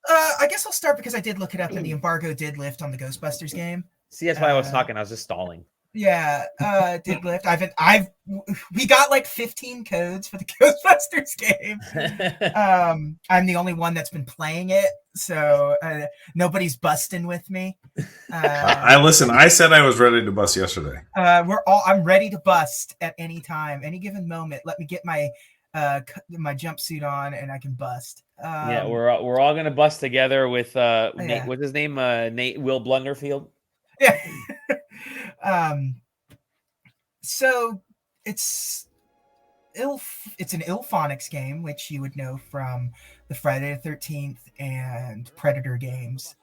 I guess I'll start because I did look it up and the embargo did lift on the Ghostbusters game. See, that's why I was talking. I was just stalling. Yeah, did lift. We got like 15 codes for the Ghostbusters game. I'm the only one that's been playing it, so nobody's busting with me. I listen. I said I was ready to bust yesterday. I'm ready to bust at any time, any given moment. Let me get my jumpsuit on and I can bust. Yeah, we're all gonna bust together with Nate. What's his name? Nate Will Blunderfield. Yeah. So it's an Illfonics game, which you would know from the Friday the 13th and Predator games.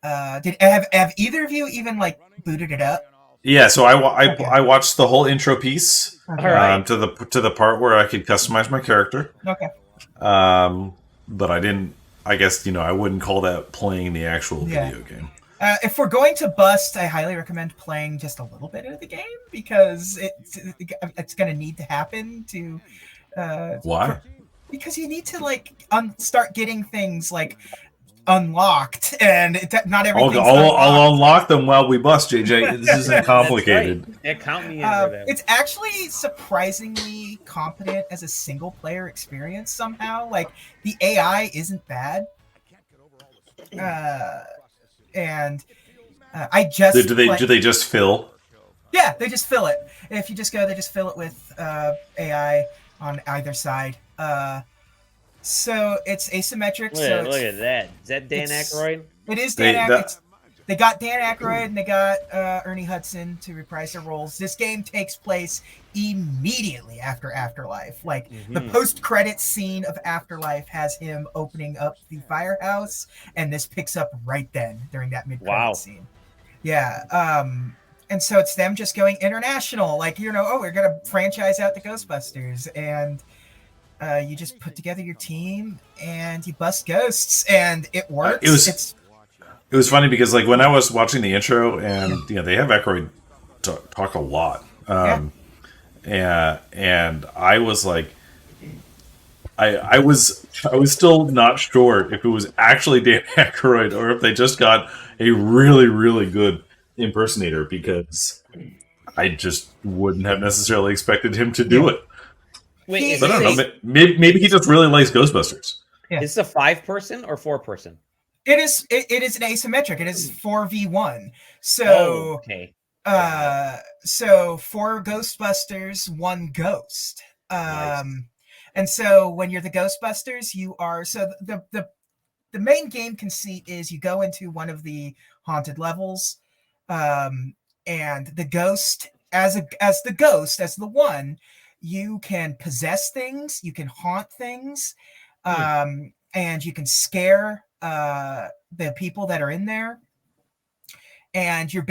Have either of you even like booted it up? Yeah, so I watched the whole intro piece to the part where I could customize my character. Okay. But I didn't. I guess I wouldn't call that playing the actual video game. If we're going to bust, I highly recommend playing just a little bit of the game because it's going to need to happen to. Why? Because you need to like start getting things like unlocked, and not everything. I'll unlock them while we bust, JJ. This isn't complicated. Right. Yeah, count me in for that. It's actually surprisingly competent as a single player experience somehow. Like the AI isn't bad. And I just do they just fill? Yeah, they just fill it. If you just go, they just fill it with AI on either side. So it's asymmetric. Look at that. Is that Dan Aykroyd? It is Dan Aykroyd. They got Dan Aykroyd and they got Ernie Hudson to reprise their roles. This game takes place immediately after Afterlife. Like the post-credits scene of Afterlife has him opening up the firehouse, and this picks up right then during that mid-credit scene. Yeah. And so it's them just going international. Like, we're going to franchise out the Ghostbusters. And you just put together your team and you bust ghosts, and it works. It was funny because, like, when I was watching the intro, and they have Aykroyd talk a lot, and I was like, I was still not sure if it was actually Dan Aykroyd or if they just got a really, really good impersonator, because I just wouldn't have necessarily expected him to do it. Wait, but I don't know. Maybe he just really likes Ghostbusters. Yeah. Is this a 5-person or 4-person? It is an asymmetric. It is 4v1. So so 4 Ghostbusters, 1 ghost. Nice. And so when you're the Ghostbusters, you are the main game conceit is you go into one of the haunted levels, and the ghost as the one, you can possess things, you can haunt things, and you can scare the people that are in there. And your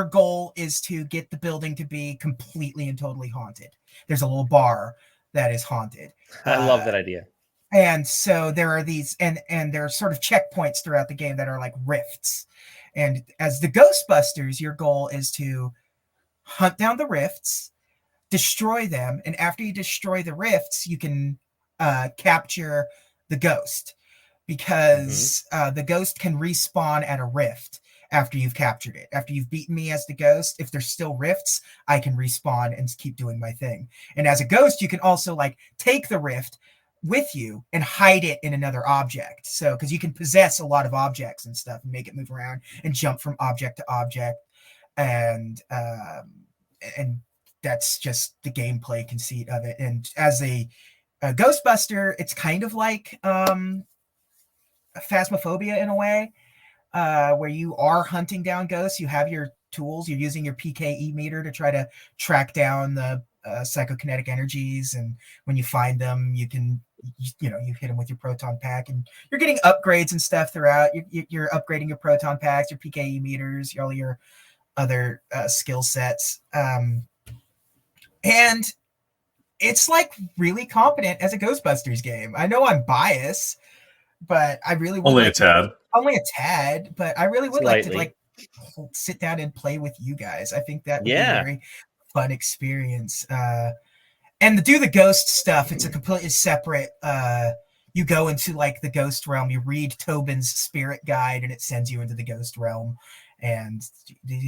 goal is to get the building to be completely and totally haunted. There's a little bar that is haunted. I love that idea. And so there are these, and there are sort of checkpoints throughout the game that are like rifts. And as the Ghostbusters, your goal is to hunt down the rifts, destroy them, and after you destroy the rifts, you can capture the ghost, because the ghost can respawn at a rift after you've captured it. After you've beaten me as the ghost, if there's still rifts, I can respawn and keep doing my thing. And as a ghost, you can also like take the rift with you and hide it in another object. So, because you can possess a lot of objects and stuff and make it move around and jump from object to object. And that's just the gameplay conceit of it. And as a Ghostbuster, it's kind of like Phasmophobia in a way, where you are hunting down ghosts. You have your tools. You're using your PKE meter to try to track down the psychokinetic energies. And when you find them, you can, you hit them with your proton pack, and you're getting upgrades and stuff throughout. You're upgrading your proton packs, your PKE meters, all your other skill sets. And it's like really competent as a Ghostbusters game. I know I'm biased, but I really would only a tad, but I really would like to like sit down and play with you guys. I think that would be a very fun experience. And to do the ghost stuff, it's a completely separate you go into like the ghost realm, you read Tobin's spirit guide, and it sends you into the ghost realm, and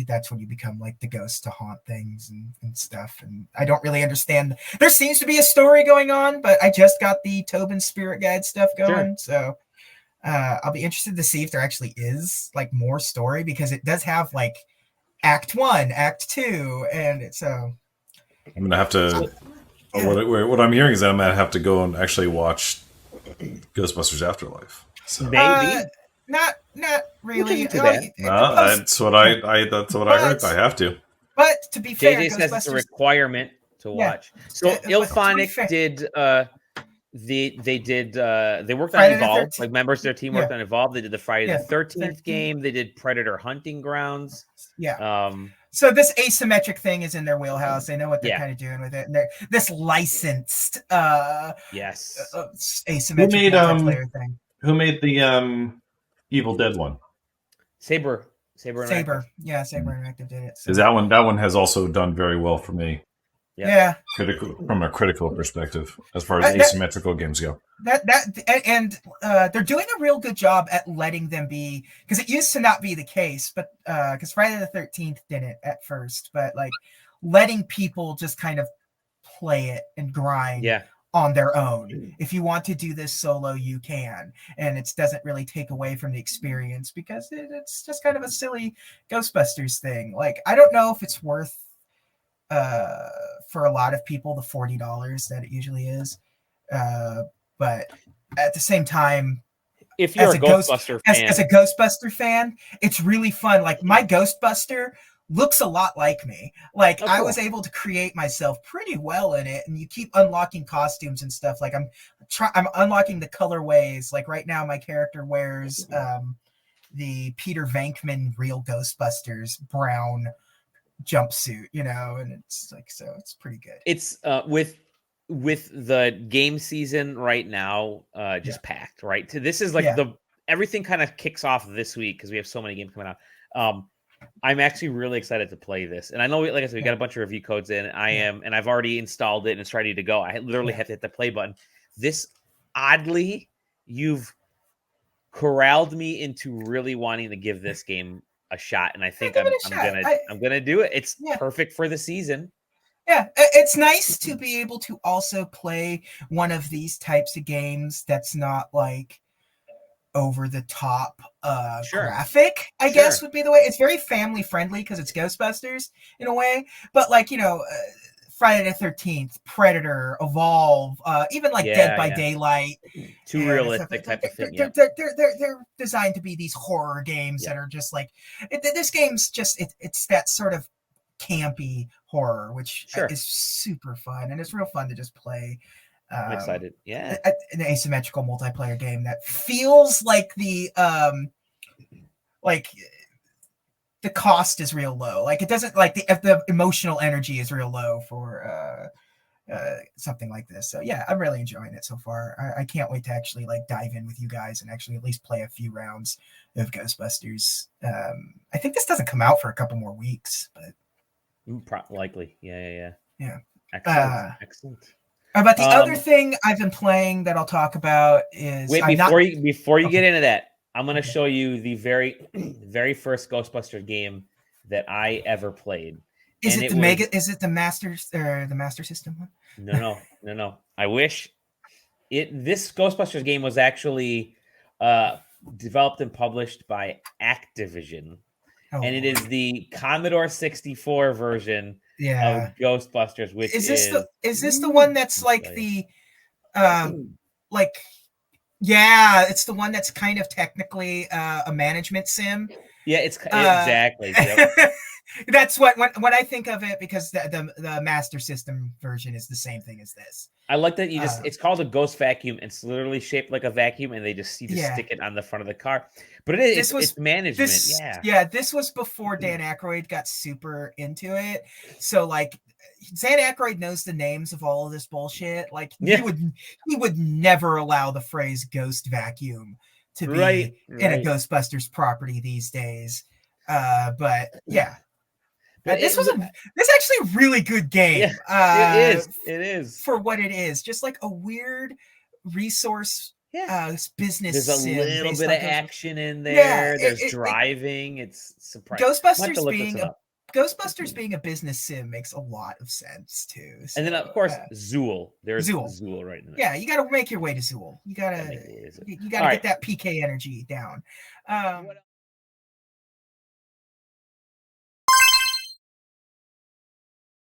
that's when you become like the ghost to haunt things and stuff. And I don't really understand. There seems to be a story going on, but I just got the Tobin spirit guide stuff going, so I'll be interested to see if there actually is like more story, because it does have like Act 1, Act 2, and it's so. I'm gonna have to. What I'm hearing is that I'm gonna have to go and actually watch Ghostbusters Afterlife. So. Maybe. Not really. That's what I heard. I have to. But to be fair, JJ says it's a requirement to watch. So Illfonic did. They worked on Friday Evolve. Like members of their team worked on Evolve. They did the Friday the 13th 13th. game. They did Predator Hunting Grounds. Yeah. So this asymmetric thing is in their wheelhouse. They know what they're kind of doing with it. And this licensed asymmetric multiplayer thing. Who made the Evil Dead one? Saber. Yeah, Saber Interactive did it. Because that one has also done very well for me. Yeah. From a critical perspective, as far as asymmetrical games go. They're doing a real good job at letting them be, because it used to not be the case, but because Friday the 13th didn't at first, but like letting people just kind of play it and grind on their own. If you want to do this solo, you can, and it doesn't really take away from the experience, because it's just kind of a silly Ghostbusters thing. Like, I don't know if it's worth for a lot of people the $40 that it usually is, but at the same time, if you're a Ghostbuster fan, as a Ghostbuster fan, it's really fun. Like, my Ghostbuster looks a lot like me. Like, I was able to create myself pretty well in it, and you keep unlocking costumes and stuff. Like, I'm unlocking the colorways. Like, right now my character wears the Peter Venkman Real Ghostbusters brown jumpsuit, and it's like, so it's pretty good. It's with the game season right now just packed, right? This is like everything kind of kicks off this week because we have so many games coming out. I'm actually really excited to play this, and I know, like I said, we got a bunch of review codes in. And I've already installed it and it's ready to go. I literally have to hit the play button. This, oddly, you've corralled me into really wanting to give this game a shot, and I think I'm gonna do it. It's perfect for the season. Yeah, it's nice to be able to also play one of these types of games that's not like over the top graphic, I guess would be the way. It's very family friendly because it's Ghostbusters in a way, but like, Friday the 13th, Predator, Evolve, even like Dead by Daylight, too realistic type of thing. They're designed to be these horror games that are just like, this game's just it's that sort of campy horror, which is super fun, and it's real fun to just play. I'm excited. Yeah, an asymmetrical multiplayer game that feels like the cost is real low. Like, it doesn't, like, the emotional energy is real low for something like this. So yeah, I'm really enjoying it so far. I can't wait to actually like dive in with you guys and actually at least play a few rounds of Ghostbusters. I think this doesn't come out for a couple more weeks, but likely. Yeah. Excellent. But the other thing I've been playing that I'll talk about is before you get into that, I'm going to show you the very, very first Ghostbuster game that I ever played. Is it the Master System one? No. I wish this Ghostbusters game was actually developed and published by Activision. And it is the Commodore 64 version of Ghostbusters, which is this the one that's like the it's the one that's kind of technically a management sim. Yeah, it's exactly. Yep. That's what when I think of it, because the Master System version is the same thing as this. I like that it's called a ghost vacuum. It's literally shaped like a vacuum, and they just stick it on the front of the car. But it's management. This was before Dan Aykroyd got super into it. So like, Dan Aykroyd knows the names of all of this bullshit. Like, he would never allow the phrase ghost vacuum to be in a Ghostbusters property these days. But yeah. This actually a really good game. Yeah, it is. For what it is. Just like a weird resource business. There's a sim little based bit on of Ghostbusters. action in there. Yeah, There's driving. It's surprising. Ghostbusters being a business sim makes a lot of sense too. So, and then of course Zool. There's Zool. Zool right in there. Yeah, you got to make your way to Zool. You got to get that PK energy down.